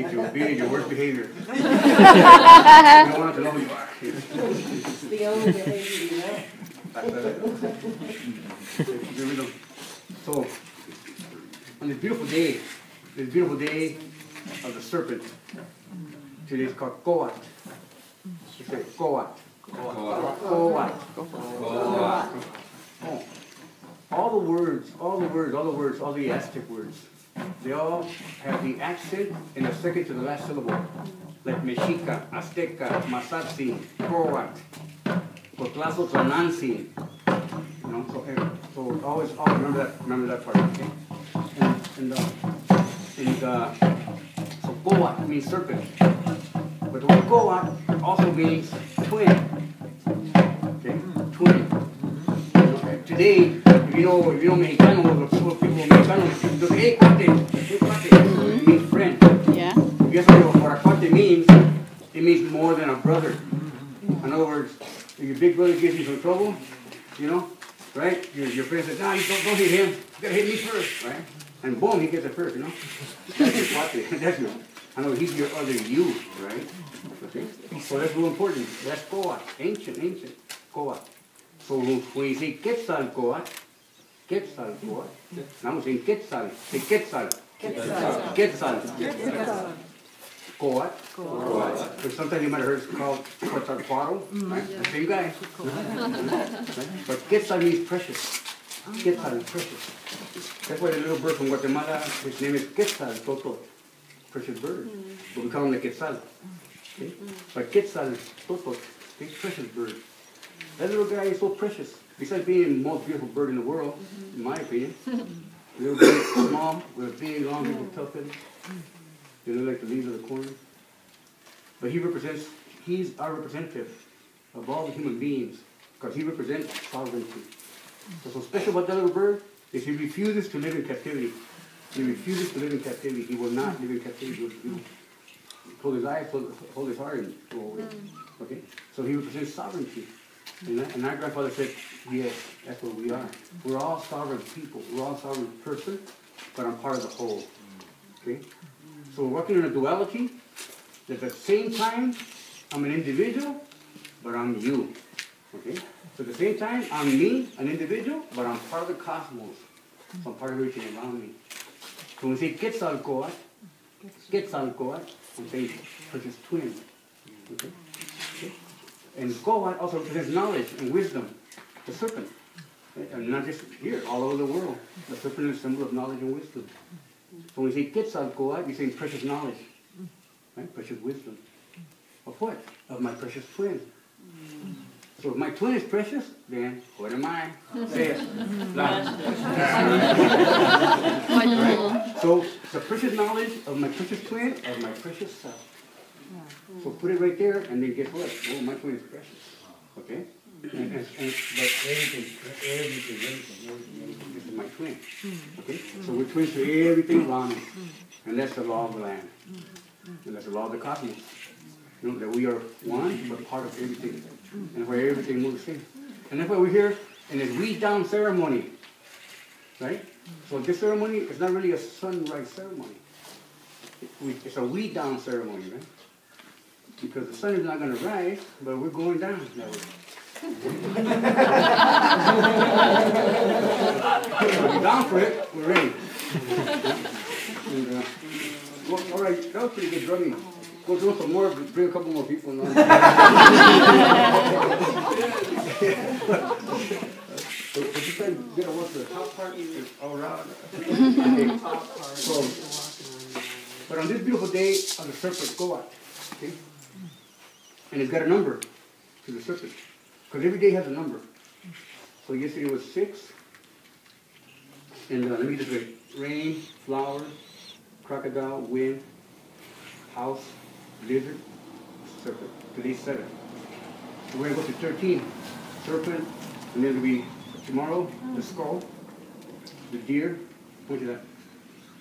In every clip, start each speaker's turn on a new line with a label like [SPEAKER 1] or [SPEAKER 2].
[SPEAKER 1] be your worst behavior. You don't want to know who you are.
[SPEAKER 2] The only behavior you know.
[SPEAKER 1] So, on this beautiful day of the serpent, today is called Coat. You say Coat. Coat. All the Aztec words, they all have the accent in the second to the last syllable. Like Mexica, Azteca, Mazatzin, Coat, Cotlazo, Tonantzin. You know, so always remember that part, okay? So Coat means serpent. But the word Coat also means twin. Okay? Twin. Okay. Today, if you know Mexicano, people Mexicanos, they say, hey, cuate, it means friend.
[SPEAKER 3] Yeah.
[SPEAKER 1] Guess what a cuate means? It means more than a brother. In other words, if your big brother gives you some trouble, you know, right? Your friend says, no, don't hit him. You gotta hit me first, right? And boom, he gets it first, you know? That's your cuate. That's your, I know he's your other you, right? Okay? So that's real important. That's Coat. Ancient Coat. So when you say Quetzalcoatl, now I'm saying Quetzal. Say Quetzal. Quetzal. Coat. So sometimes you might have heard it called Quetzalcoatl, right? The same guy. Right? But Quetzal means precious. Quetzal is precious. That's why the little bird from Guatemala, his name is Quetzal Totot. Precious bird. But we call him the Quetzal. Okay? But Quetzal Totot, okay? Precious bird. That little guy is so precious. Besides being the most beautiful bird in the world, in my opinion. A little bit small, with a big, long, beautiful tough head. They look like the leaves of the corn. But he's our representative of all the human beings, because he represents sovereignty. What's so special about that little bird is he refuses to live in captivity. He refuses to live in captivity. He will not live in captivity. He will hold his eyes, hold his heart, and go away. Okay? So he represents sovereignty. And our grandfather said, yes, that's what we are. We're all sovereign people. We're all sovereign person, but I'm part of the whole. Okay? So we're working in a duality. At the same time, I'm an individual, but I'm you. Okay? So at the same time, I'm me, an individual, but I'm part of the cosmos. So I'm part of everything around me. So when we say Quetzalcoatl, I'm saying precious twin. Okay? Okay? And Coat also represents knowledge and wisdom, the serpent. Okay? And not just here, all over the world. The serpent is a symbol of knowledge and wisdom. So when we say Quetzalcoatl, you're saying precious knowledge, right? Precious wisdom. Of what? Of my precious twin. So if my twin is precious, then what am I? Say it. Right? So the precious knowledge of my precious twin, of my precious self. So put it right there, and then guess what? Oh, my twin is precious. Okay? But everything is my twin. Okay? So we're twins to everything around us. And that's the law of the land. And that's the law of the cosmos. You know, that we are one, but part of everything. And where everything moves the same. And that's why we're here in this weed down ceremony. Right? So this ceremony is not really a sunrise ceremony. It's a weed down ceremony, right? Because the sun is not going to rise, but we're going down that way. We're down for it, we're ready. And, well, all right, that was pretty good drumming. Go do some more, bring a couple more people. But you guys get a work for the top part, all around. But on this beautiful day of the serpent, go out. Okay? And it's got a number to the serpent. Because every day has a number. So yesterday was 6. And let me just read. Rain, flowers, crocodile, wind, house, lizard, serpent. Today's 7. So we're going to go to 13. Serpent. And then it'll be tomorrow, the skull, the deer. Point to that.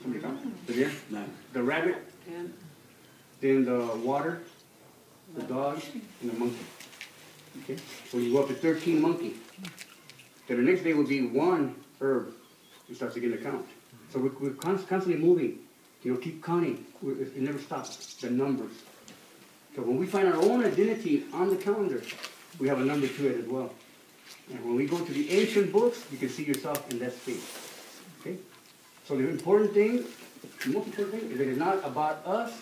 [SPEAKER 1] Somebody come. The deer? No. The rabbit. 10. Then the water, the dog, and the monkey. Okay? So you go up to 13 monkey. Then the next day will be 1 herb. It starts to get an count. So we're constantly moving. keep counting. It never stops. The numbers. So when we find our own identity on the calendar, we have a number to it as well. And when we go to the ancient books, you can see yourself in that state. Okay? So the important thing, the most important thing, is that it's not about us,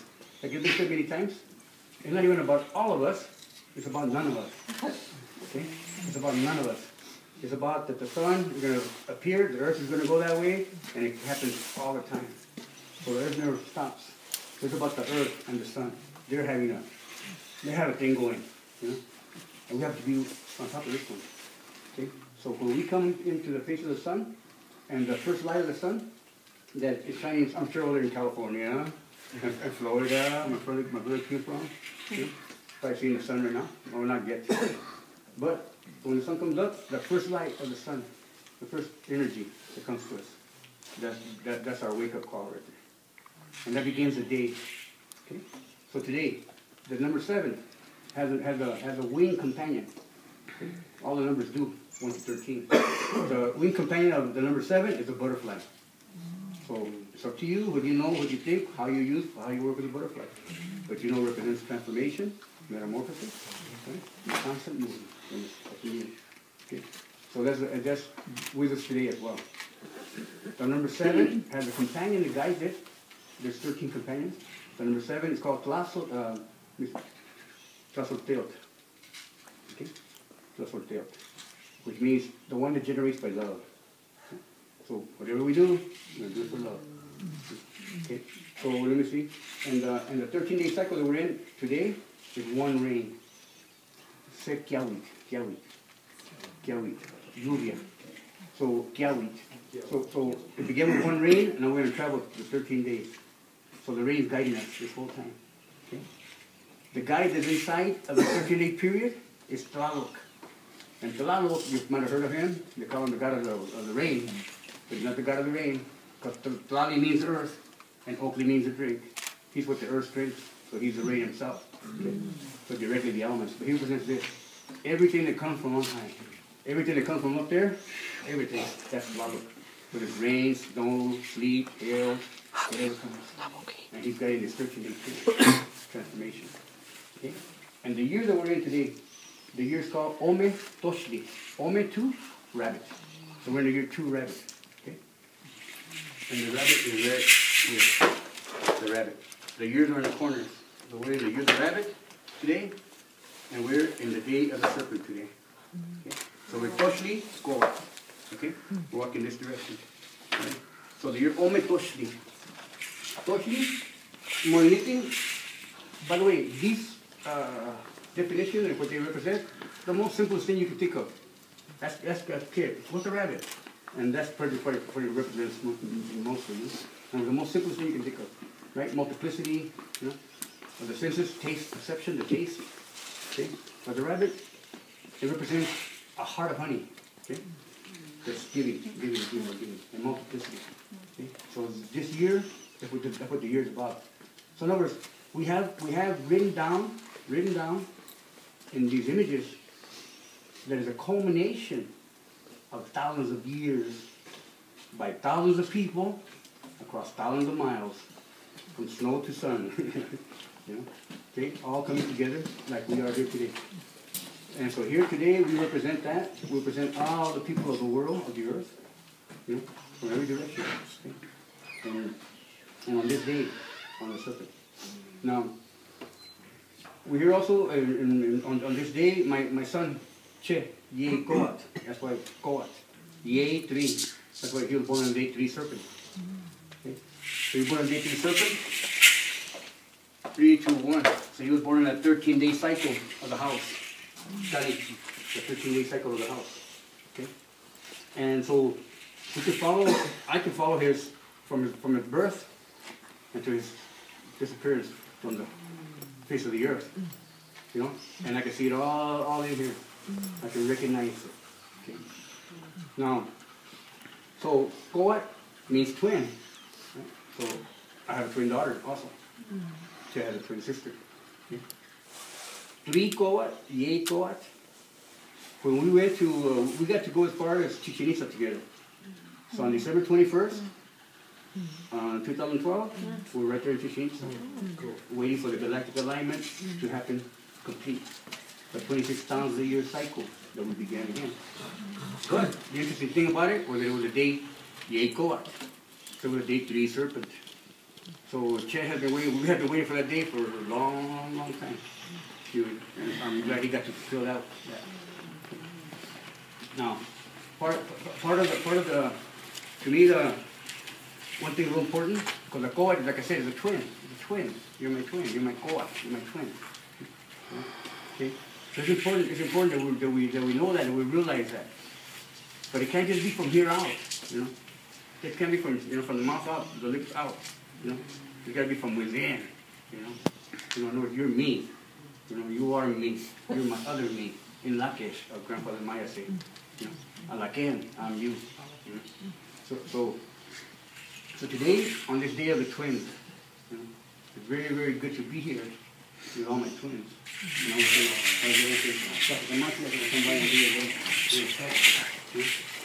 [SPEAKER 1] like it's been said many times. It's not even about all of us. It's about none of us. Okay? It's about none of us. It's about that the sun is going to appear, the earth is going to go that way, and it happens all the time. So the earth never stops. It's about the earth and the sun. They have a thing going, And we have to be on top of this one. Okay? So when we come into the face of the sun, and the first light of the sun, that is shining, I'm sure over there in California, and Florida, my brother came from. Probably seeing the sun right now, or not yet. But when the sun comes up, the first light of the sun, the first energy that comes to us, that's our wake-up call right there. And that begins the day. Okay? So today, the number 7 has a winged companion. Okay? All the numbers do, 1 to 13. The winged companion of the number 7 is a butterfly. So it's up to you, what you know, what you think, how you work with a butterfly. But it represents transformation, metamorphosis, okay? Constant movement. Okay? So that's with us today as well. The number 7 has a companion that guides it. There's 13 companions. The number 7 is called Tlazoteotl. Okay? Tlazoteotl. Which means the one that generates by love. Okay? So whatever we do, we're going to do it for love. Okay? So let me see. And the 13-day cycle that we're in today is one rain. Se kiawit. Lluvia. So kiawit. So it began with one rain, and now we're going to travel for 13 days. So the rain is guiding us this whole time. Okay? The guide that's inside of the 13-day period is Tlaloc. And Tlaloc, you might have heard of him. They call him the god of the rain. But he's not the god of the rain. Because Tlali means earth, and Oakley means a drink. He's what the earth drinks, so he's the rain himself. Okay? So directly the elements. But he represents this. Everything that comes from on high. Everything that comes from up there, everything. That's Tlaloc. Whether it's rain, snow, sleet, hail, whatever comes. And he's guiding this 13-day period. Transformation. Okay? And the year that we're in today, the year is called Ome Toshli. Ome 2, rabbit. So we're in the year 2 rabbit. Okay? And the rabbit is right here. The rabbit. The years are in the corners. So we're in the year of the rabbit today, and we're in the day of the serpent today. Okay? So we're Toshli, Skoa. Okay? We're walking this direction. Okay? So the year Ome Toshli. Toshli, more than anything, by the way, these definitions and what they represent, the most simplest thing you can think of. That's kid. What's a rabbit? And that's pretty what it represents mostly. And the most simplest thing you can think of. Right? Multiplicity, of the senses, taste, perception, the taste. Okay? But the rabbit, it represents a heart of honey. Okay? That's giving, and multiplicity. Okay? So this year, that's what the year is about. So in other words, we have written down in these images that is a culmination of thousands of years by thousands of people across thousands of miles, from snow to sun. Okay, all coming together like we are here today. And so here today we represent that. We represent all the people of the world, of the earth, from every direction. Okay? And on this day, on the serpent. Now, we're here also on this day. My son Che Ye Koat. That's why Koat. Ye 3. That's why he was born on day 3 serpent. Okay? So he was born on day 3 serpent. 3, 2, 1. So he was born in that 13-day cycle of the house. Study the 13-day cycle of the house. Okay? And so we can follow. I can follow his from his birth and to his disappearance from the face of the earth. And I can see it all in here. I can recognize it. Okay. Now, so Koat means twin. Right? So I have a twin daughter also. She has a twin sister. Okay. 3 Koat, Ye Koat. When we went to, we got to go as far as Chichen Itza together. So on December 21st, 2012, we're right there in Tichin, waiting for the galactic alignment to happen complete. The 26,000-year cycle that we began again. Good. The interesting thing about it was that it was a day, the 8 Coat. So it was a day 3 serpent. So Chet has been waiting, we have been waiting for that day for a long, long time. And I'm glad he got to fill out that. Now, part of the, to me, the one thing real important, because the Coat, like I said, is a twin. It's a twin. You're my twin. You're my Coat. You're my twin. Okay? So it's important that we know that and we realize that. But it can't just be from here out, you know. It can't be from from the mouth out, the lips out, you know. It's got to be from within, you know. You know, you're me. You know, you are me. You're my other me. In Lakesh, Grandfather Maya said. You know, Alaken, I'm you. You know? So today, on this day of the twins, you know, it's very, very good to be here with all my twins. You know,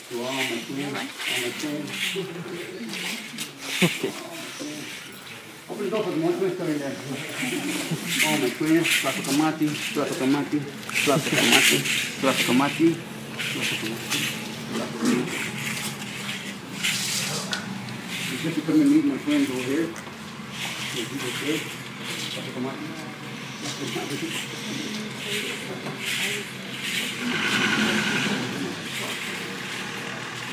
[SPEAKER 1] to all my twins, Open the door for the more twins coming there. All my twins, plato tomate, plato tomate, plato tomate, plato tomate, plato tomate, plato tomate. It's just to come and meet my friends over here. Plato tomate.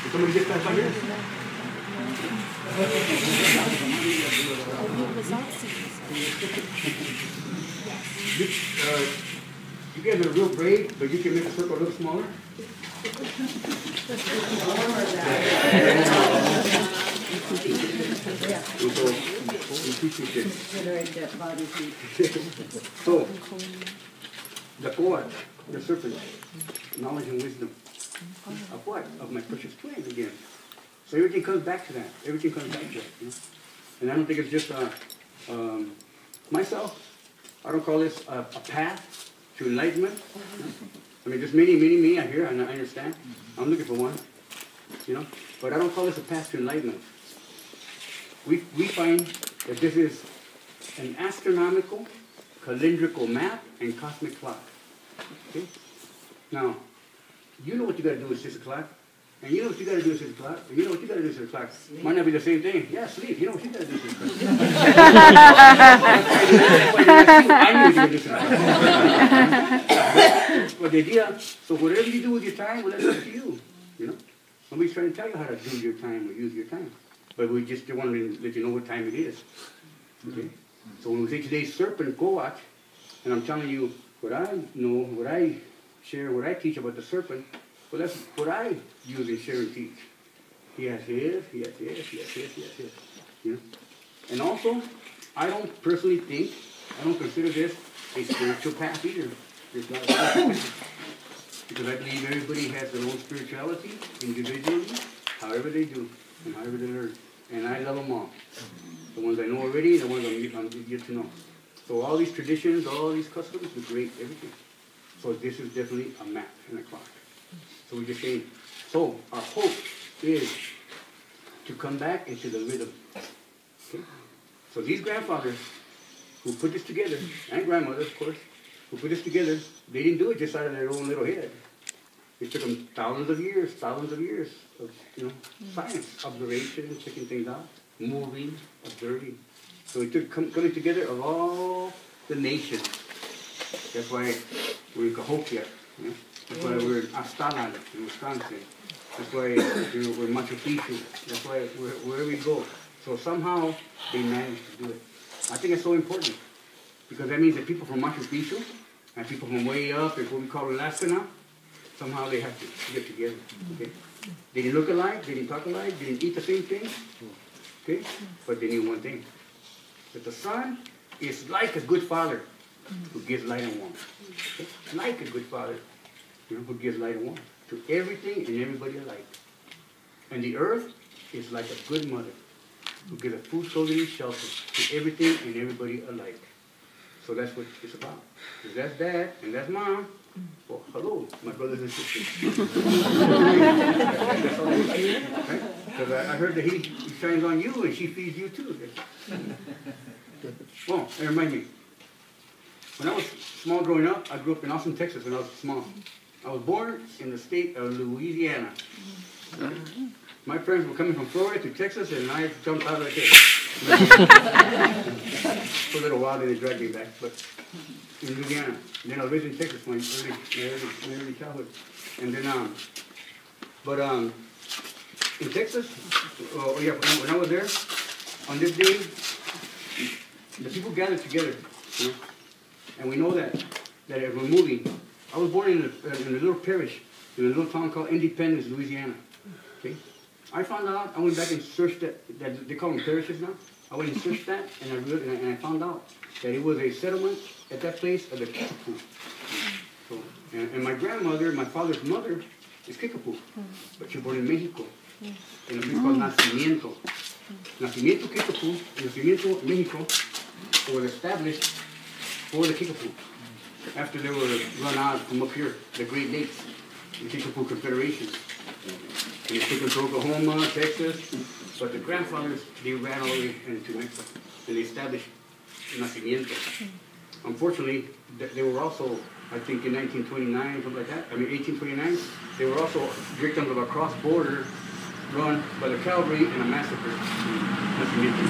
[SPEAKER 1] Somebody get that here? You guys are real brave, but you can make the circle a little smaller. So, the Coat, the serpent, knowledge and wisdom. Of what? Of my precious twin again. So everything comes back to that. Everything comes back to that. You know? And I don't think it's just myself. I don't call this a path to enlightenment. I mean, there's many me out here, and I understand. I'm looking for one. You know, but I don't call this a path to enlightenment. We find that this is an astronomical, calendrical map and cosmic clock. Okay? Now, you know what you got to do at 6 o'clock, and you know what you got to do at 6 o'clock, and you know what you got to do at 6 o'clock. Might not be the same thing. Yeah, sleep. You know what you got to do at 6 o'clock. I knew you were doing 6 o'clock. But the idea, so whatever you do with your time, well, that's up to you. You know, nobody's trying to tell you how to do your time or use your time, but we just want to let you know what time it is. Okay. So when we say today's serpent Coat, and I'm telling you what I know, what I share, what I teach about the serpent, well, that's what I use and share and teach. He has his, he has his, he has his, he has his. You know? And also, I don't personally think, I don't consider this a spiritual path either. It's not a spiritual path. Because I believe everybody has their own spirituality individually, however they do, and however they learn. And I love them all. The ones I know already, the ones I'm yet to know. So all these traditions, all these customs, are great, everything. So this is definitely a map and a clock. So we're just saying, so our hope is to come back into the rhythm. Okay? So these grandfathers who put this together, and grandmothers, of course, who put this together, they didn't do it just out of their own little head. It took them thousands of years of science, observation, checking things out, moving, observing. So it took coming together of all the nations. That's why we're in Cahokia. You know? That's why we're in Aztlan in Wisconsin. That's why we're Machu Picchu. That's why wherever we go. So somehow they managed to do it. I think it's so important because that means that people from Machu Picchu and people from way up, it's what we call Alaska now, somehow they have to get together. Okay? They didn't look alike, they didn't talk alike, they didn't eat the same thing. Okay? But they knew one thing. That the sun is like a good father who gives light and warmth. Okay? Like a good father who gives light and warmth to everything and everybody alike. And the earth is like a good mother who gives a food, clothing, and shelter to everything and everybody alike. So that's what it's about. If that's dad and that's mom, well, hello, my brothers and sisters. That's all. Right? Because I heard that he shines on you and she feeds you too. Well, it reminds me. When I was small growing up, I grew up in Austin, Texas when I was small. I was born in the state of Louisiana. My friends were coming from Florida to Texas, and I jumped out of the cage. For a little while, then they dragged me back, but in Louisiana. And then I lived in Texas my early childhood. And then, in Texas, when I was there, on this day, the people gathered together, you know, and we know that as we're moving, I was born in a little parish, in a little town called Independence, Louisiana. Okay? I found out, I went back and searched that they call them parishes now. I went and searched that, and I found out that it was a settlement at that place of the Kickapoo. So, and my grandmother, my father's mother, is Kickapoo, but she was born in Mexico, in a place called Nacimiento. Nacimiento Kickapoo, Nacimiento Mexico, was established for the Kickapoo after they were run out from up here, the Great Lakes, the Kickapoo Confederation. And they took them to Oklahoma, Texas, but the grandfathers, they ran all the way into Mexico, and they established Nacimiento. Unfortunately, they were also, I think in 1929, something like that, 1829, they were also victims of a cross-border run by the cavalry and a massacre in Nacimiento.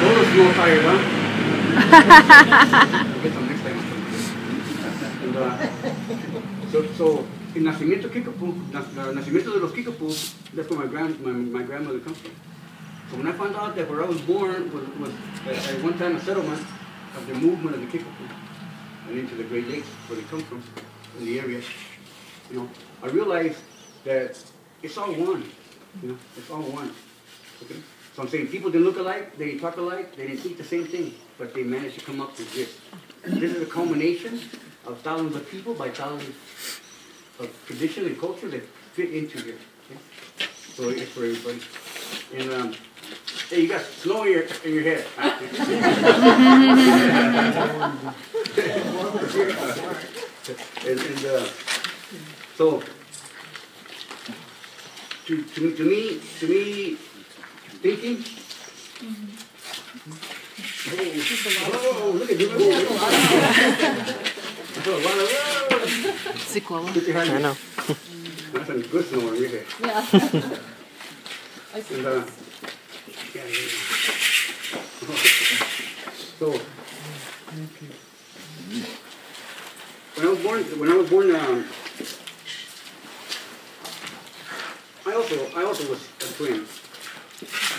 [SPEAKER 1] Those no tired, huh? We'll get some next time. And, so in Nacimiento Kickapoo, Nacimiento de los Kickapoo, that's where my grandmother comes from. So when I found out that where I was born was at one time a settlement of the movement of the Kickapoo and into the Great Lakes where they come from, in the area, you know, I realized that it's all one. You know, it's all one. Okay? So I'm saying people didn't look alike, they didn't talk alike, they didn't think the same thing, but they managed to come up with this. This is a culmination of thousands of people by thousands of tradition and culture that fit into here. Okay? So it's for everybody. And hey, you got snow in your head. So to me, thinking. Oh, look at this.
[SPEAKER 3] It's Uqualla.
[SPEAKER 4] I know.
[SPEAKER 1] That's some good snow in your head.
[SPEAKER 2] Yeah. I see.
[SPEAKER 1] And, so when I was born, I also was a twin,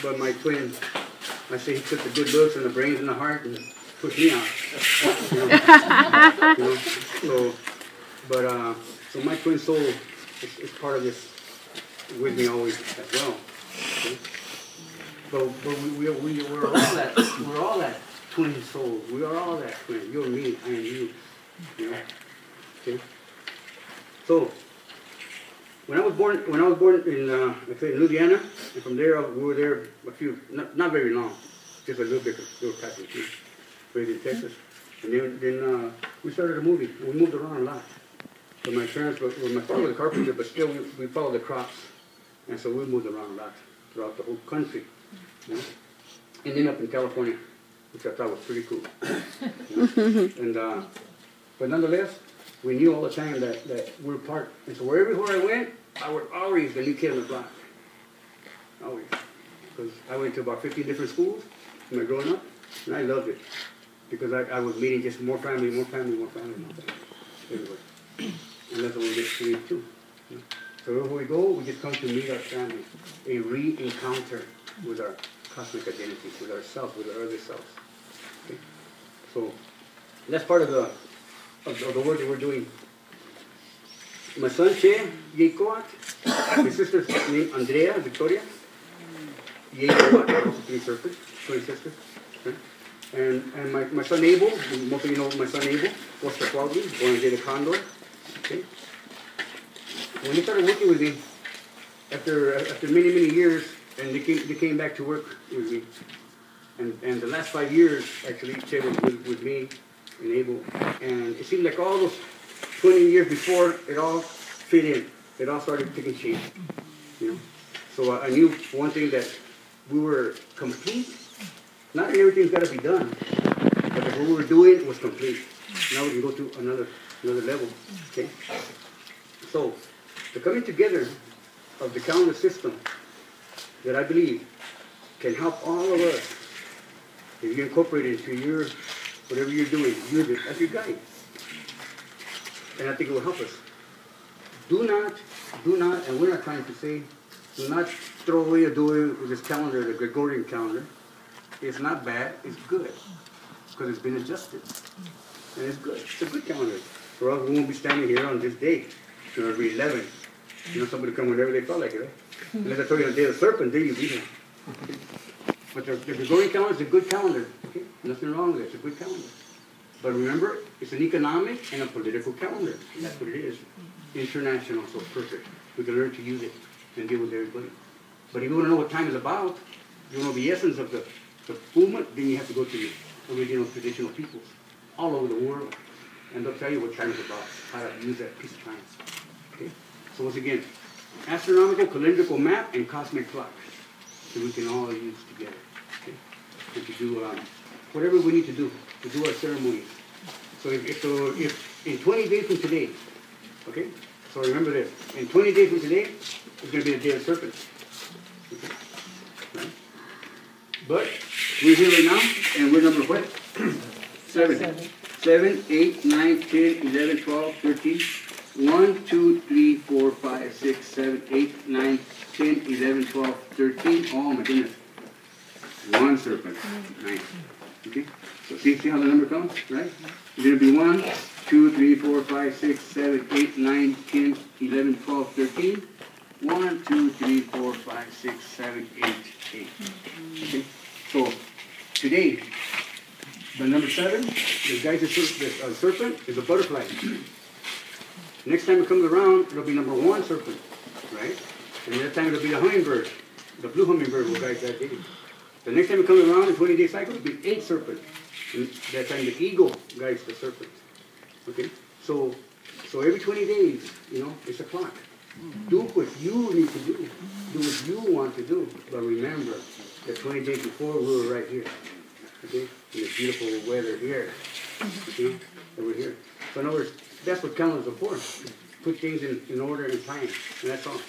[SPEAKER 1] but my twin, I say he took the good looks and the brains and the heart and pushed me out. So my twin soul is part of this with me always as well. Okay? But we're all that twin soul. We are all that twin. You're me, I am you. You know? Okay. So when I was born in Louisiana, and from there we were there not very long, just a little bit, little passing through, raised in Texas, and then we started a movie. We moved around a lot. So my parents, my father was a carpenter, but still we followed the crops, and so we moved around a lot throughout the whole country. You know? And then up in California, which I thought was pretty cool. You know? And but nonetheless, we knew all the time that we were part. And so everywhere I went, I was always the new kid on the block. Always. Because I went to about 15 different schools when I was growing up, and I loved it. Because I was meeting just more family, everywhere. And that's what we get to do too. You know? So wherever we go, we just come to meet our family. A re-encounter with our cosmic identity, with ourselves, with our other selves. Okay? So that's part of the work that we're doing. My son, Che, Yekoat, my sister's named Andrea, Victoria, Yekoat, also three sisters. Okay? And my son Abel, most of you know my son Abel, was the born in the Condor. Okay? When he started working with me, after many years, and they came back to work with me. And the last 5 years, actually, Che was with me and Abel. And it seemed like all those 20 years before, it all fit in. It all started taking shape. You know? So I knew one thing, that we were complete. Not everything's got to be done, but what we were doing was complete. Now we can go to another level. Okay. So the coming together of the calendar system, that I believe can help all of us. If you incorporate it into your whatever you're doing, use it as your guide, and I think it will help us. Do not, and we're not trying to say, do not throw away or do away with this calendar, the Gregorian calendar. It's not bad, it's good, because it's been adjusted. And it's good, it's a good calendar. For us, we won't be standing here on this day, so it'll be 11. You know, somebody come whenever they felt like it, right? Unless I told you the day of the serpent, then you'll be here. Okay? But the Gregorian calendar is a good calendar, okay? Nothing wrong with it, it's a good calendar. But remember, it's an economic and a political calendar. That's what it is. International, so perfect. We can learn to use it and deal with everybody. But if you want to know what time is about, you want to know the essence of the movement, then you have to go to the original traditional peoples all over the world. And they'll tell you what time is about, how to use that piece of time. Okay? So once again, astronomical, calendrical map, and cosmic clock. So we can all use together. Okay? And to do whatever we need to do our ceremonies. So if in 20 days from today, okay? So remember this, in 20 days from today, it's going to be the day of the serpent. Okay? Right? But we're here right now, and we're number what? 7, 8, 9, 10, 11, 12, 13. 1, 2, 3, 4, 5, 6, 7, 8, 9, 10, 11, 12, 13. Oh my goodness. One serpent. Nice. Okay? So see how the number comes, right? It's going to be 1, 2, 3, 4, 5, 6, 7, 8, 9, 10, 11, 12, 13. 1, 2, 3, 4, 5, 6, 7, 8, 8. Okay? So today, the number 7, the guy, the serpent, is a butterfly. Next time it comes around, it'll be number 1 serpent, right? And that time it'll be the hummingbird. The blue hummingbird will guide that day. The next time it comes around, in 20-day cycle, it'll be 8 serpent. And that time the eagle guides the serpent. Okay? So every 20 days, you know, it's a clock. Do what you need to do. Do what you want to do. But remember that 20 days before, we were right here. Okay? In the beautiful weather here. You know, and we're here. So in other words, that's what calendars are for. Put things in order and time. And that's all.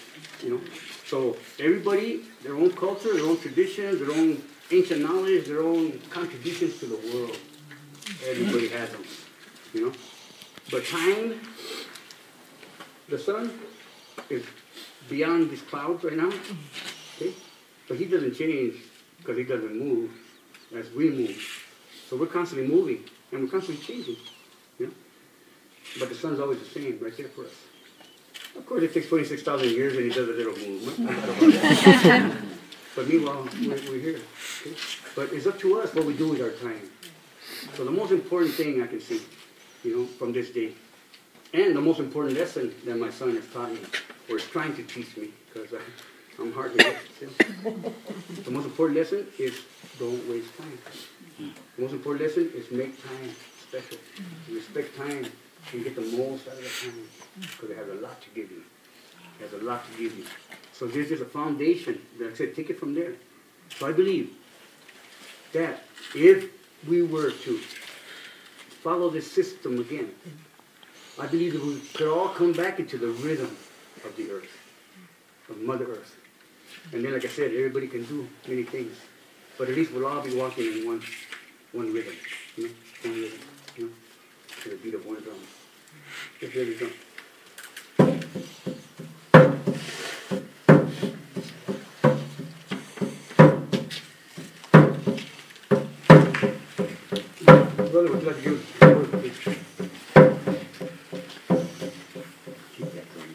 [SPEAKER 1] You know? So everybody, their own culture, their own traditions, their own ancient knowledge, their own contributions to the world. Everybody has them. You know? But time, the sun is beyond these clouds right now. Okay? But he doesn't change because he doesn't move as we move. So we're constantly moving and we're constantly changing. You know? But the sun's always the same right there for us. Of course, it takes 26,000 years and he does a little movement. But meanwhile, we're here. Okay? But it's up to us what we do with our time. So the most important thing I can see, you know, from this day, and the most important lesson that my son has taught me, or is trying to teach me, because I'm hard to get still. The most important lesson is don't waste time. The most important lesson is make time special. Respect time and get the most out of the time, because it has a lot to give you. It has a lot to give you. So this is a foundation. Like I said, take it from there. So I believe that if we were to follow this system again, I believe that we could all come back into the rhythm of the earth, of Mother Earth. And then, like I said, everybody can do many things. But at least we'll all be walking in one rhythm. You know? One rhythm. You know? To the beat of one drum. Just hear the drum. Brother, would you like to give a word, please? Keep that going.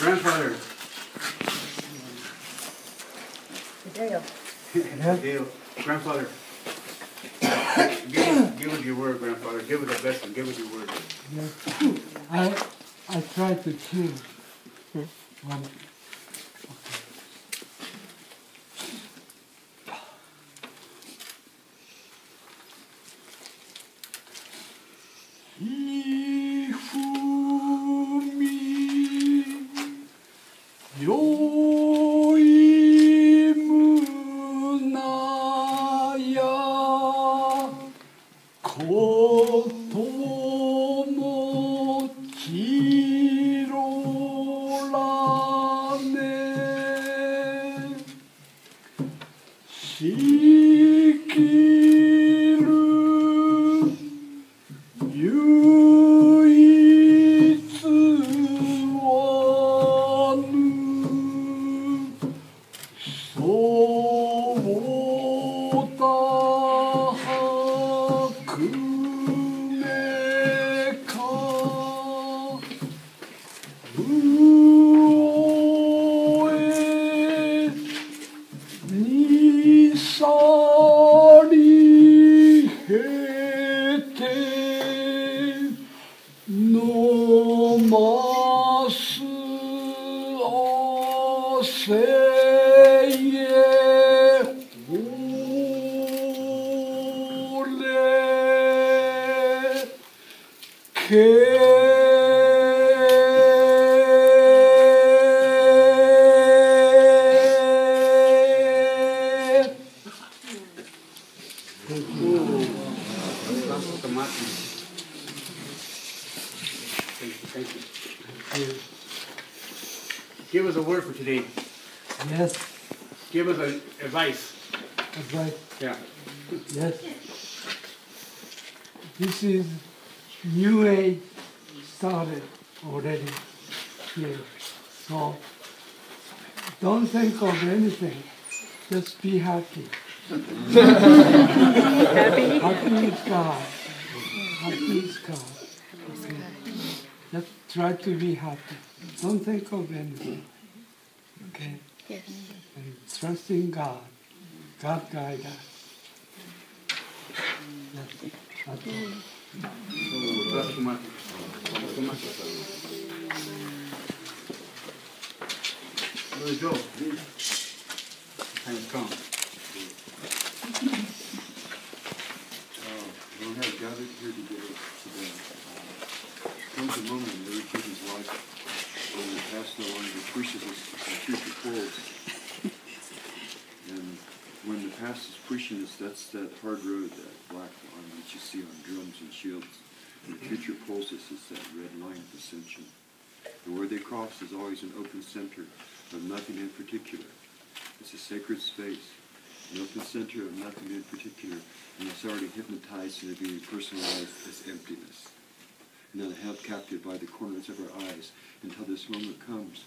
[SPEAKER 1] Grandfather. Deal. Grandfather, give us your word, grandfather. Give us the best and give us your word.
[SPEAKER 3] Yes. I try to choose one.
[SPEAKER 1] Thank you. Give us a word for today.
[SPEAKER 3] Yes.
[SPEAKER 1] Give us advice.
[SPEAKER 3] Advice.
[SPEAKER 1] Yeah.
[SPEAKER 3] Yes. This is New Age started already here. So don't think of anything. Just be happy. Happy is God. Happy is God. Okay. Just try to be happy. Don't think of anything. Okay?
[SPEAKER 4] Yes.
[SPEAKER 3] And trust in God. God guide us. Yes. That's all.
[SPEAKER 1] Brother Joe, time has come.
[SPEAKER 5] We have gathered here today. Comes a moment in every person's life when the past no longer pushes us and future pulls. And when the past is pushing us, that's that hard road, that black line that you see on drums and shields. And the future pulls us, it's that red line of ascension. And where they cross is always an open center of nothing in particular. It's a sacred space, an open center of nothing in particular, and it's already hypnotized into being personalized as emptiness. And then held captive by the corners of our eyes until this moment comes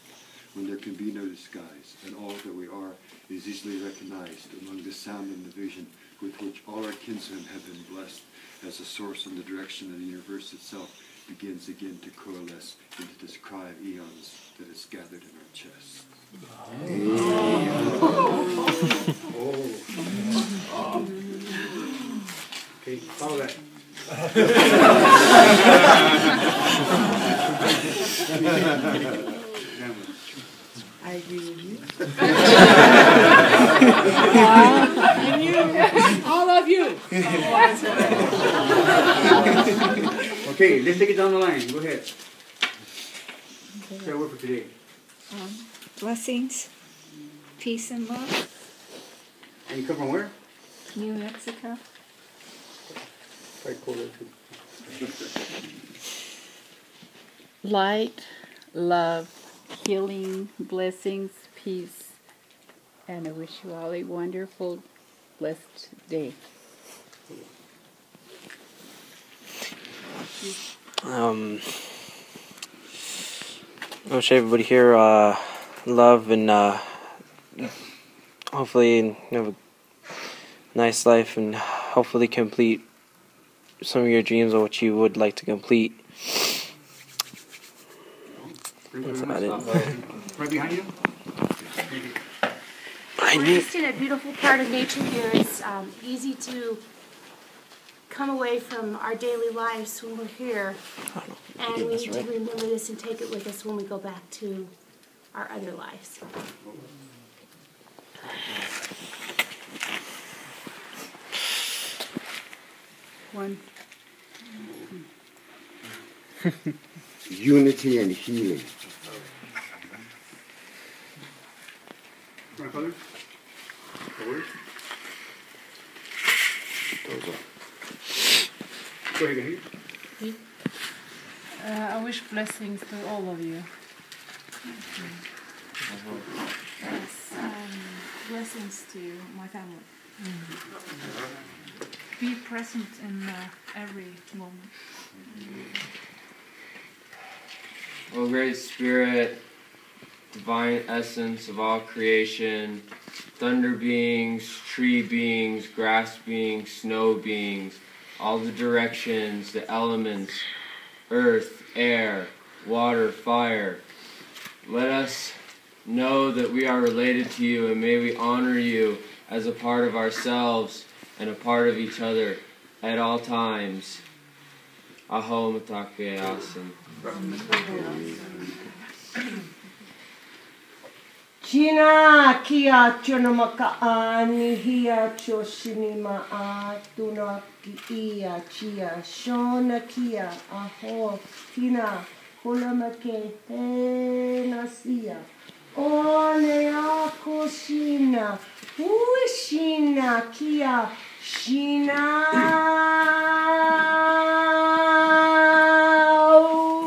[SPEAKER 5] when there can be no disguise, and all that we are is easily recognized among the sound and the vision with which all our kinsmen have been blessed, as the source and the direction of the universe itself begins again to coalesce into this cry of eons that is gathered in our chest.
[SPEAKER 1] Okay, follow that.
[SPEAKER 4] I agree with you.
[SPEAKER 2] And you, all of you.
[SPEAKER 1] Okay, let's take it down the line. Go ahead. Say a word for today.
[SPEAKER 6] Blessings, peace and love.
[SPEAKER 1] And you come from where?
[SPEAKER 6] New Mexico.
[SPEAKER 1] Quite cool there too.
[SPEAKER 2] Light, love, healing, blessings, peace, and I wish you all a wonderful, blessed day.
[SPEAKER 7] I wish everybody here love and hopefully have a nice life and hopefully complete some of your dreams or what you would like to complete. That's about it.
[SPEAKER 1] Right behind you.
[SPEAKER 8] We're just in a beautiful part of nature here. It's easy to come away from our daily lives when we're here, and we need to remember this and take it with us when we go back to our other lives.
[SPEAKER 4] One.
[SPEAKER 9] Unity and healing.
[SPEAKER 1] My father? Go ahead,
[SPEAKER 2] I wish blessings to all of you.
[SPEAKER 10] Yes, blessings to my family. Be present in every moment.
[SPEAKER 7] O Great Spirit, divine essence of all creation, thunder beings, tree beings, grass beings, snow beings, all the directions, the elements, earth, air, water, fire. Let us know that we are related to you, and may we honor you as a part of ourselves and a part of each other at all times. Aho matake asan.
[SPEAKER 11] China kia chonamaka ani hia choshinima a tuna ki ia chia shona kia aho tina holamake he nasia one ako shina uishina kia shina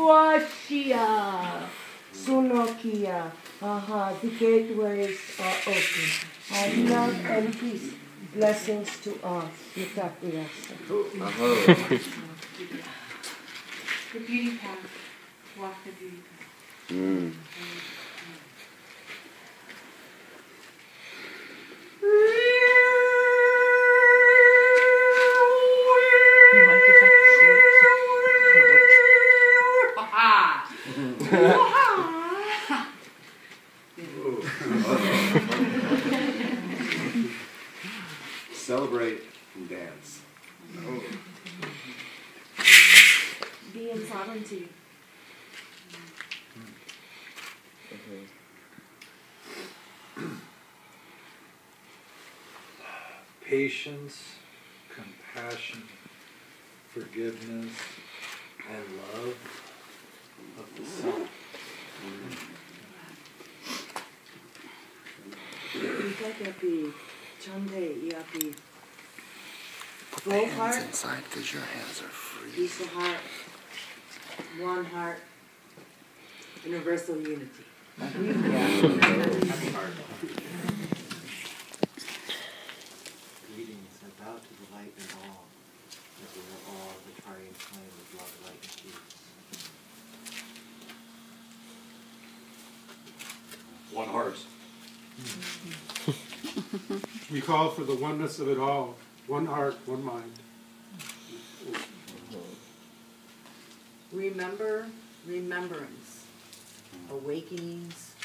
[SPEAKER 11] washia sunokia. Aha, the gateways are open. Our love and peace. Blessings to all.
[SPEAKER 10] The beauty path. Walk the beauty path.
[SPEAKER 9] Celebrate and dance.
[SPEAKER 10] Be in sovereignty.
[SPEAKER 12] Patience, compassion, forgiveness, and love of the self.
[SPEAKER 9] Put the hands inside because your hands are free.
[SPEAKER 4] Peace of heart, one heart, universal unity.
[SPEAKER 13] Greetings, I bow to the light and all, as we are all the triune flame of love, light, and peace.
[SPEAKER 14] One heart.
[SPEAKER 15] We call for the oneness of it all, one heart, one mind.
[SPEAKER 4] Remember, remembrance, awakenings,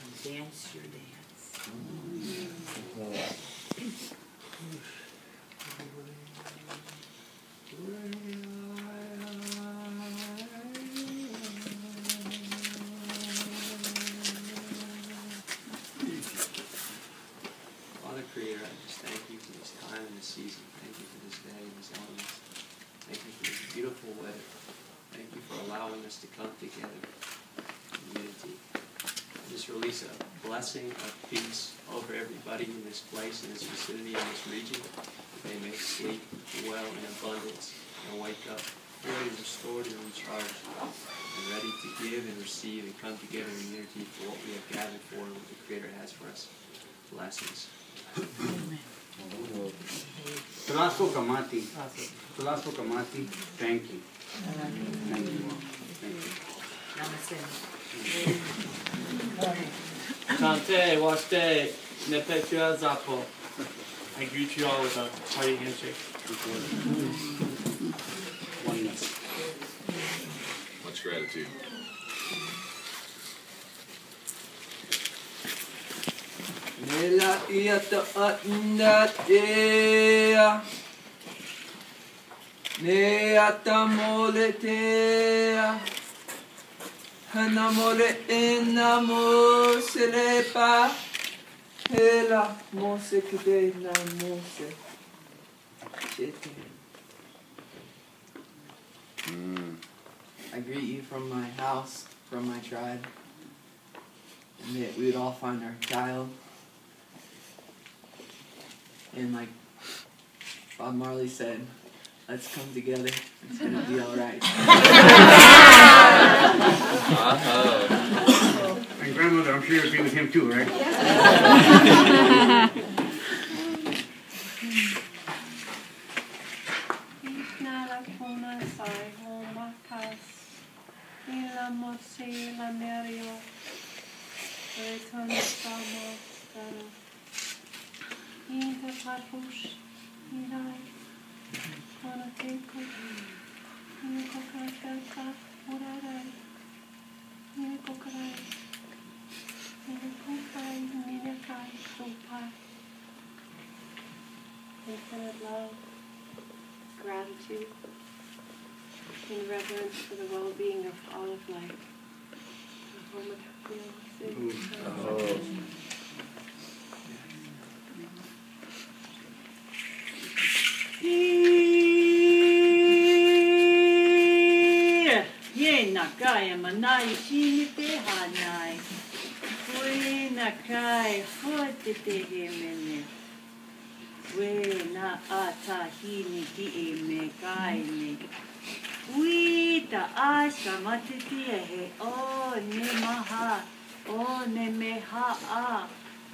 [SPEAKER 4] and dance your dance.
[SPEAKER 16] Father Creator, I just thank you for this time and this season. Thank you for this day and these elements. Thank you for this beautiful weather. Thank you for allowing us to come together in unity. I just release a blessing of peace over everybody in this place, in this vicinity, in this region. They may sleep well in abundance and wake up fully restored and recharged and ready to give and receive and come together in unity for what we have gathered for and what the Creator has for us. Blessings.
[SPEAKER 1] Tlaso Kamati. Tlaso Kamati. Thank you. Thank you.
[SPEAKER 17] Chante, Waste, Nepetua Zapo. I greet you all with a hearty handshake.
[SPEAKER 1] Oneness.
[SPEAKER 14] Much gratitude.
[SPEAKER 16] Nela iata atnat ea. Ne atamole tea. Hanamole enamo selepa. Hela mose kide na mose. Shete. I greet you from my house, from my tribe, and that we would all find our child. And like Bob Marley said, let's come together. It's gonna be all right.
[SPEAKER 1] And grandmother, I'm sure you'll agree with him too, right?
[SPEAKER 10] Infinite love, gratitude, and reverence for the well-being of all of life.
[SPEAKER 2] Ye nakai manai shini te hanai. We nakai hote te he mene. We na ata hini ki e me kai ne. We ta asha matiti he o ne maha o ne me ha a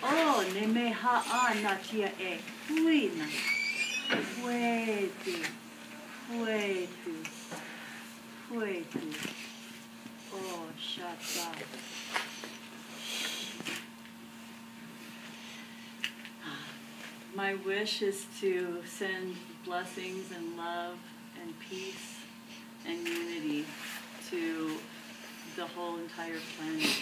[SPEAKER 2] o ne me ha a na tia e. We na. Fuete, fuete, fuete. Oh, shut up. My wish is to send blessings and love and peace and unity to the whole entire planet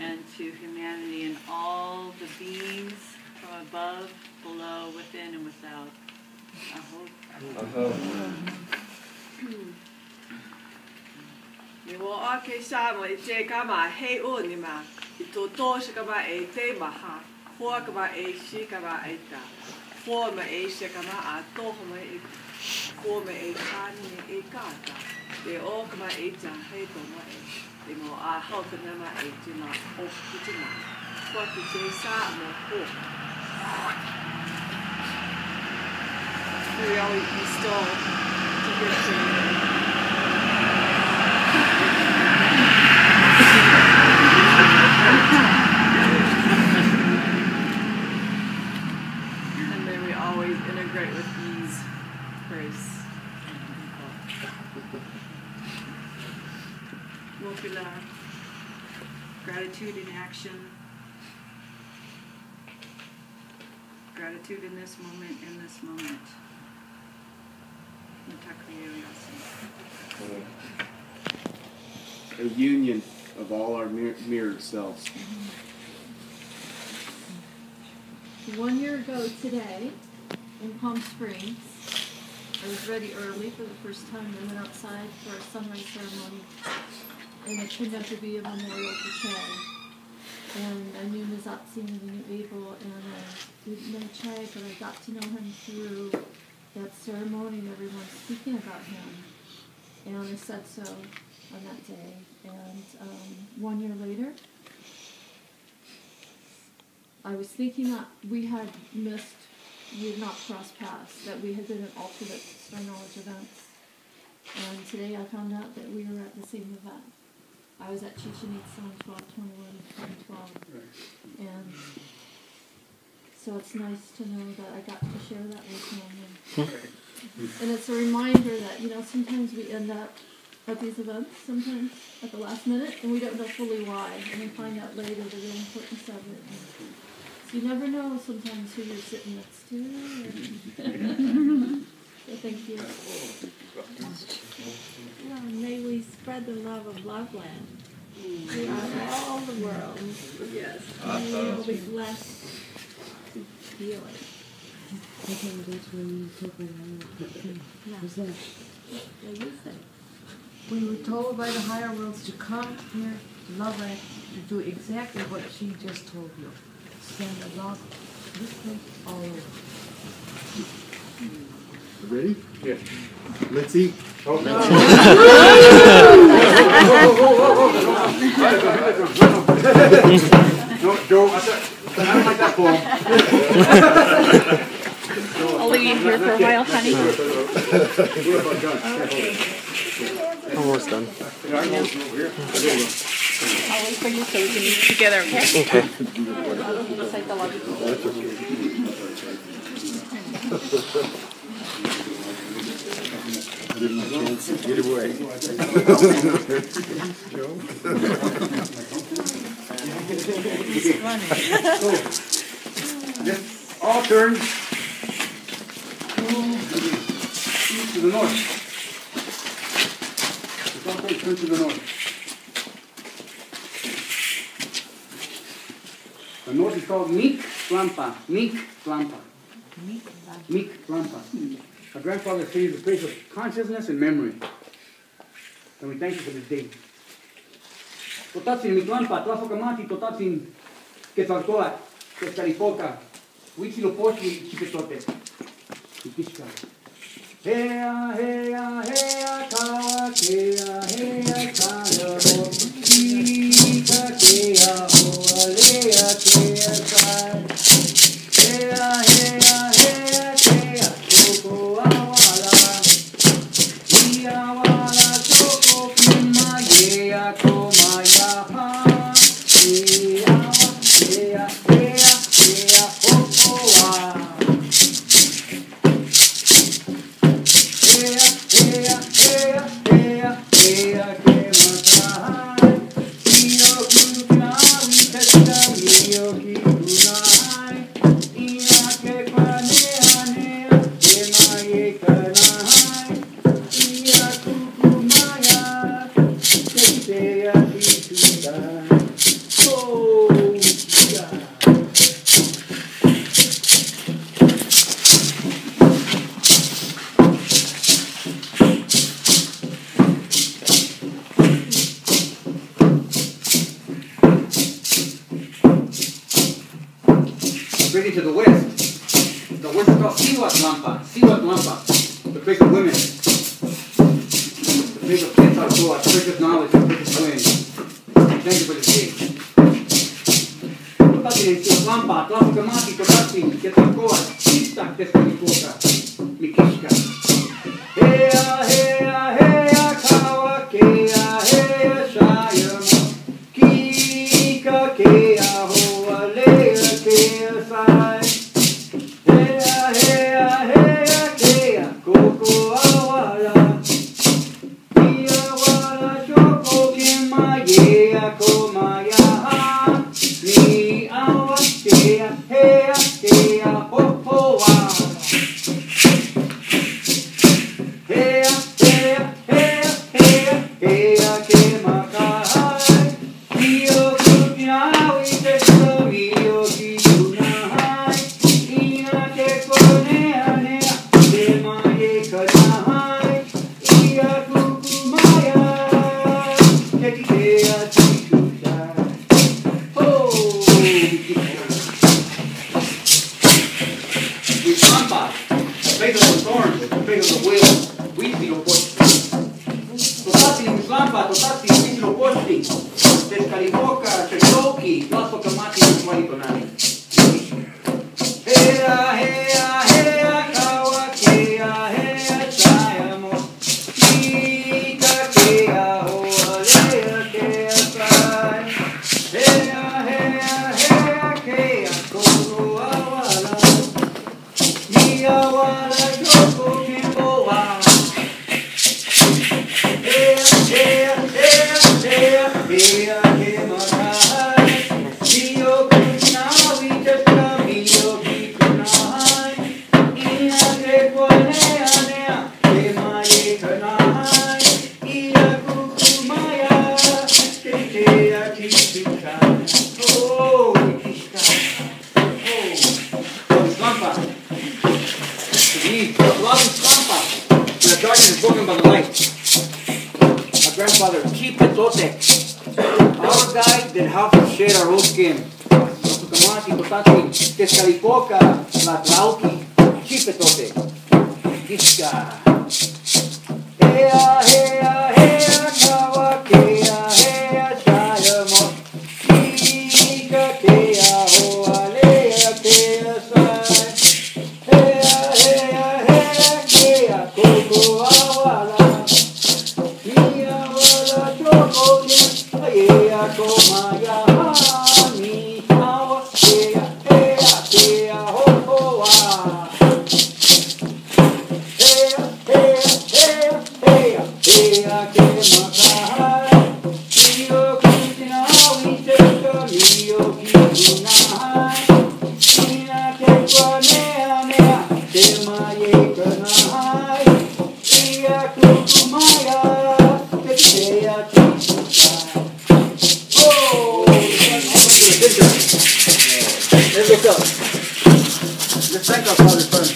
[SPEAKER 2] and to humanity and all the beings from above, below, within, and without. I hope.
[SPEAKER 18] Ni wo ake sa mo I te kama hei o ni ma I to se kama e te maha hoa kama e si kama e ta hoa ma e se kama a toho ma e hoa ma e tani e kata te o kama e ta hei to ma e te mo a hau kana ma e te ma o ki te ma hoa ki te sa mo ho we always install to get to and may we always integrate with ease, grace,
[SPEAKER 2] Uqualla, gratitude in action, gratitude in this moment,
[SPEAKER 19] A union of all our mirrored selves.
[SPEAKER 20] 1 year ago today, in Palm Springs, I was ready early for the first time. I went outside for a sunrise ceremony, and it turned out to be a memorial to Che. And I knew Mazatzin and I knew Abel, and I didn't know Che, but I got to know him through that ceremony and everyone speaking about him. And I said so on that day. And 1 year later, I was thinking that we had not crossed paths, that we had been at alternate Star Knowledge events. And today I found out that we were at the same event. I was at Chichen Itza on 12/21/2012. And so it's nice to know that I got to share that with him. And it's a reminder that, sometimes we end up at these events, sometimes at the last minute, and we don't know fully why. And we find out later the real importance of it. So you never know sometimes who you're sitting next to. So thank you.
[SPEAKER 6] Well, may we spread the love of Loveland throughout all the world.
[SPEAKER 18] Yes.
[SPEAKER 6] May we all be blessed feel it.
[SPEAKER 11] Okay, that's when you took it
[SPEAKER 6] Yeah.
[SPEAKER 11] What's that?
[SPEAKER 6] Like you said.
[SPEAKER 11] We were told by the higher worlds to come here to Loveland to do exactly what she just told you. Send the love this place all over.
[SPEAKER 1] Ready?
[SPEAKER 15] Yeah.
[SPEAKER 1] Let's eat.
[SPEAKER 15] Oh,
[SPEAKER 1] no. No, Joe, I don't like that poem.
[SPEAKER 6] I'll leave you here for a while, honey.
[SPEAKER 9] Almost done.
[SPEAKER 6] I'll wait for you so we can eat together, okay?
[SPEAKER 9] Okay.
[SPEAKER 6] Recite the love.
[SPEAKER 1] Give him a chance to get away. All turn east to the north. All turn to the north. The north is called Meek Lampa. Meek Lampa. Meek Lampa. Our grandfather says the place of consciousness and memory. And we thank you for this day. Totatzin, Miklampa, Tlafokamati, Totatzin, Quetzalcoatl, Quetzalipoca, Huitzilopochtli, Chipetote, Tikishka. Hea, hea, hea, kawa, kea, hea, kaya, ho, kika, kea, ho, alea, kea, kai. Hea, hea, hea, kea, koko, awala. Ia, wala, koko, kima, yea, koma, yaha. Hea, hea, hea, hea, koko, wa. Hea, hea, hea, hea, hea, kema, kahai. Iyo, kukina, witesta, iyo, kikunai. Ina, ke, kwanea, nea, kema, ye, kanai. Ia, kukumaya, ketea, kikutai. Oh, yeah. Bring it to the west. The west is called Siwat Lampa. Siwat Lampa. The place of women. The place of Quetzalcoatl, the place of knowledge, the place of women. Thank you for this day. Totatzin, Siwat Lampa, Tlafokamati, Totatzin, Quetzalcoatl, Chista, Quetzalipoca, Mikishka. Hea, hea, hea, kawa, kea, hea, shayama. Kika, kea, hoa, lea, kea, sai. Hea, hea, hea, kea, koko, awala. Ia, wala, shoko, kima, yea, koma, yaha. Ni, awa, hea, hea, hea, ho, ho, wa. Hea, hea, hea, hea, hea, kema, kahai. Iyo, kukina, witesta, iyo, kikunai. Ina, ke, konea, nea, kema, ye, kanai. Ia, kukumaya, kekitea, tikutai. Oh, with Lampa, the face of the thorns, the face of the whale, Huitzilopochtli. Totatzin, Lampa, Totatzin, Huitzilopochtli, Quetzalipoca, Xexoqui, Tlafokamati, Quetzalitonani. Hea, hea, hea, kawa, kea, hea, shayamo. Kika, kea, hoa, lea, kea, sai. Hea, hea, hea, kea, koko, awala. Ia, wala, koko, kimbo, wa. Hea, hea, hea, hea, hea, kema, kahai. Iyo, kukina, Chief, Loveland's grandpa. The darkness is broken by the light. Our grandfather, Chief Petotec. Our guide that helped us shed our old skin. Kamati, Kotati, Tezcalipoca, Latlauki, Chief Petotec. This guy. Hea, hea, hea, kawakea, hea, shayamo. Ika, kea, hoa, lea, kea, sai. Hea, hea, hea, kea, koko, awala. Mia, wala, choko, hea, komaya, hani, awa, kea, hea, kea, hokoa. Let's look up. Let's thank our Father first.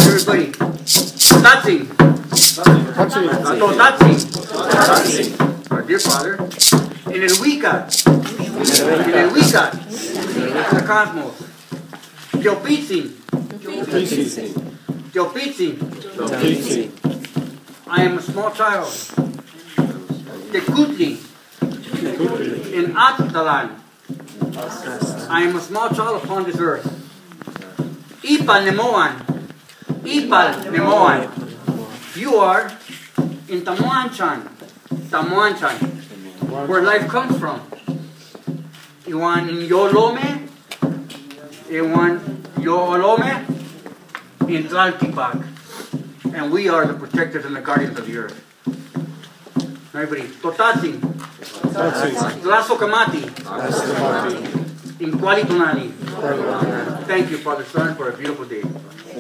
[SPEAKER 1] Everybody, Mazatzin. Our dear Father, in el Wicca, the cosmos, Teopitzin. I am a small child. Tekutli, in Atzalan. I am a small child upon this earth. Ipal Nemoan. You are in Tamuanchan, where life comes from. Iwan in Yolome, in Tlaltipac. And we are the protectors and the guardians of the earth. Everybody, Totatzin, Tlazokamati, in Qualitonali. Thank you, Father Son, for a beautiful day.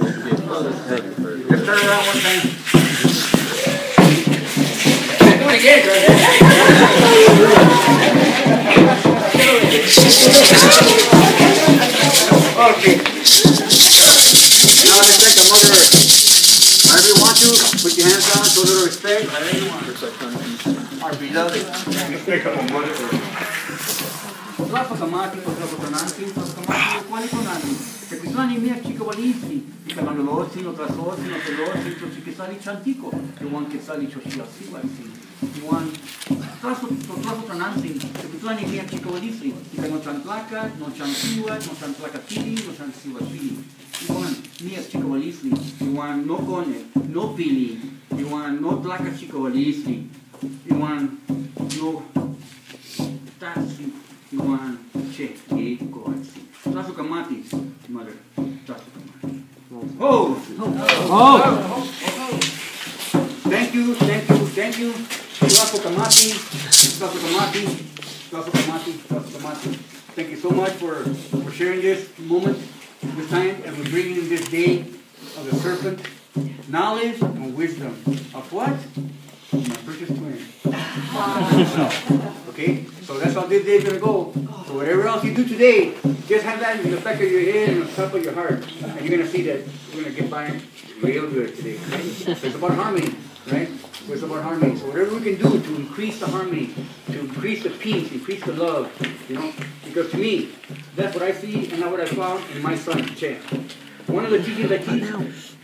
[SPEAKER 1] Let's turn around one time. Do it again, okay. Now let's thank the Mother Earth. Whenever you want to, put your hands down, show a little respect. Our beloved. Let's thank our Mother Earth. Tlazokamati, Tlazokamati, Qualitonali. Tequisani mea chico valisi, y calandolosi, no trasosi, no telosi, chiquisali chantico, y one quisali chochiasi, y one traso tranansi, tequisani mea chico valisi, y no chantlaca, no chantiwa, no chantlaca tili, no chantiwa tili, y one mea chico valisi, y one no cone, no pili, y one no tlaca chico valisi, y one no tasi, y one che, y coatsi. Tlazokamati, Mother. Tlazokamati. Oh! Thank you. Tlazokamati. Thank you so much for sharing this moment, this time, and for bringing in this day of the serpent. Knowledge and wisdom. Of what? My precious twin. Okay? So that's how this day is going to go. So whatever else you do today, just have that in the back of your head and on top of your heart. And you're going to see that we're going to get by real good today. Right? So it's about harmony, right? So it's about harmony. So whatever we can do to increase the harmony, to increase the peace, increase the love, because to me, that's what I see and that's what I found in my son, Che. One of the teachings I teach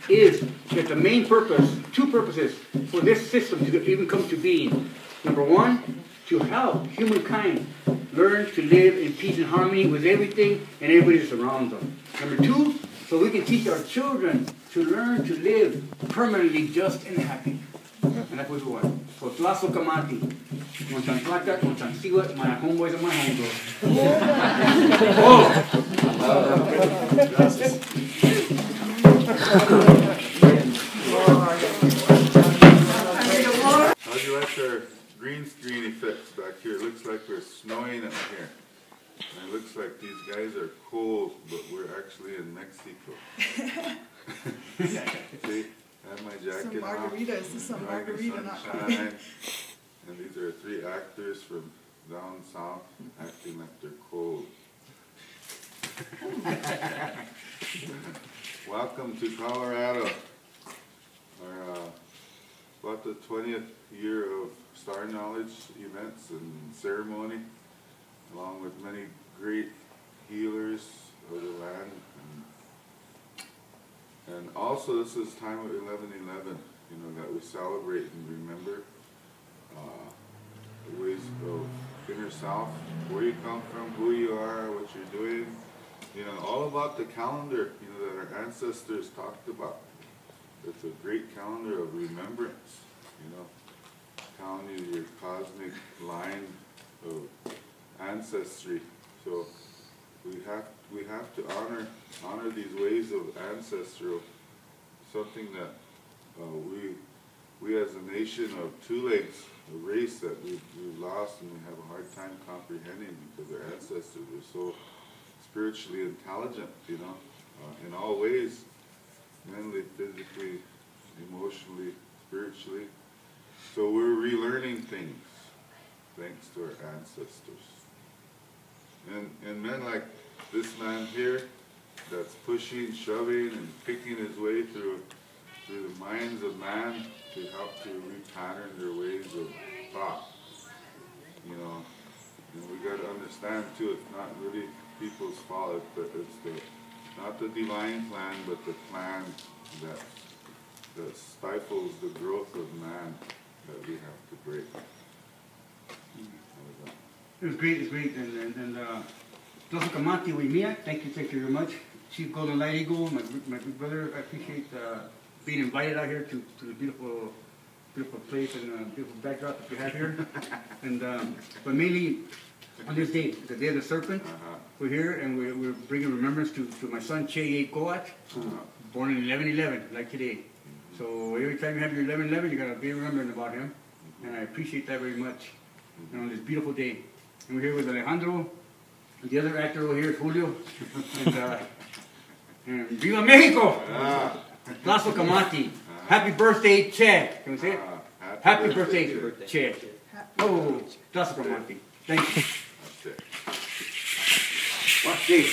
[SPEAKER 1] is that the main purpose, two purposes for this system to even come to being. Number one, to help humankind learn to live in peace and harmony with everything and everybody that surrounds them. Number two, so we can teach our children to learn to live permanently just and happy. And that's what we want. So, Tlaso Kamati. Montan Plata, Montan Siwa, my homeboys and my homegirls.
[SPEAKER 21] How'd you like our green screen effects back here? It looks like we're snowing up here. And it looks like these guys are cold, but we're actually in Mexico. See? I have my jacket
[SPEAKER 22] some margaritas,
[SPEAKER 21] on.
[SPEAKER 22] some margarita
[SPEAKER 21] Sunshine. And these are 3 actors from down south acting like they're cold. Welcome to Colorado. Our, about the 20th year of Star Knowledge events and ceremony, along with many great healers of the land. And also this is time of 11/11, you know, that we celebrate and remember the ways of inner self, where you come from, who you are, what you're doing, you know, all about the calendar, you know, that our ancestors talked about. It's a great calendar of remembrance, you know, telling you your cosmic line of ancestry. So we have to honor these ways of ancestral, something that we as a nation of two legs, a race that we've lost and we have a hard time comprehending because our ancestors were so spiritually intelligent, you know, in all ways, mentally, physically, emotionally, spiritually. So we're relearning things thanks to our ancestors. And men like this man here, that's pushing, shoving, and picking his way through the minds of man to help to repattern their ways of thought. You know, and we got to understand too, it's not really people's fault, but it's not the divine plan, but the plan that stifles the growth of man that we have to break.
[SPEAKER 1] It was great, and Tlaso Kamati Wimia, thank you very much. Chief Golden Light Eagle, my big brother, I appreciate being invited out here to the beautiful place and beautiful backdrop that we have here. And but mainly on this day, the day of the serpent, we're here and we're bringing remembrance to my son Che Coat, born in 11/11, like today. So every time you have your 11/11, you gotta be remembering about him, and I appreciate that very much. And on this beautiful day, and we're here with Alejandro. The other actor over here is Julio. And Viva Mexico! Tlaso Kamati. Happy birthday, Che. Can we say it? Happy birthday, Che. Oh, Tlaso Kamati. Thank you. Watch this.